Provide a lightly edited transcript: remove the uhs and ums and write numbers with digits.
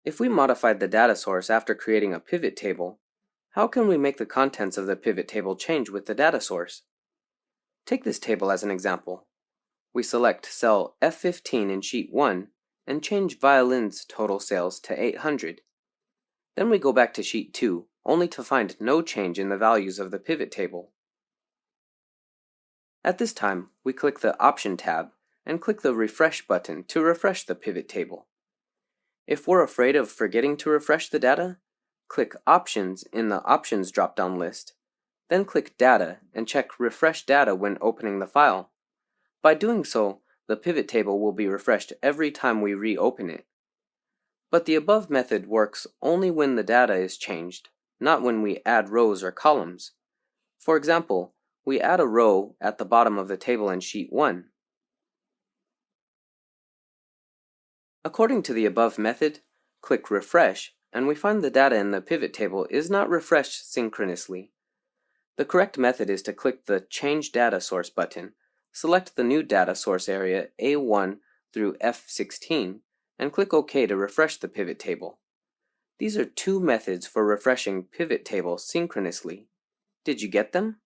If we modified the data source after creating a pivot table, how can we make the contents of the pivot table change with the data source? Take this table as an example. We select cell F15 in sheet 1 and change violin's total sales to 800. Then we go back to sheet 2, only to find no change in the values of the pivot table. At this time, we click the Option tab and click the Refresh button to refresh the pivot table. If we're afraid of forgetting to refresh the data, click Options in the Options drop-down list, then click Data and check Refresh Data when opening the file. By doing so, the pivot table will be refreshed every time we reopen it. But the above method works only when the data is changed, not when we add rows or columns. For example, we add a row at the bottom of the table in sheet 1. According to the above method, click Refresh, and we find the data in the pivot table is not refreshed synchronously. The correct method is to click the Change Data Source button, select the new data source area A1 through F16, and click OK to refresh the pivot table. These are two methods for refreshing pivot tables synchronously. Did you get them?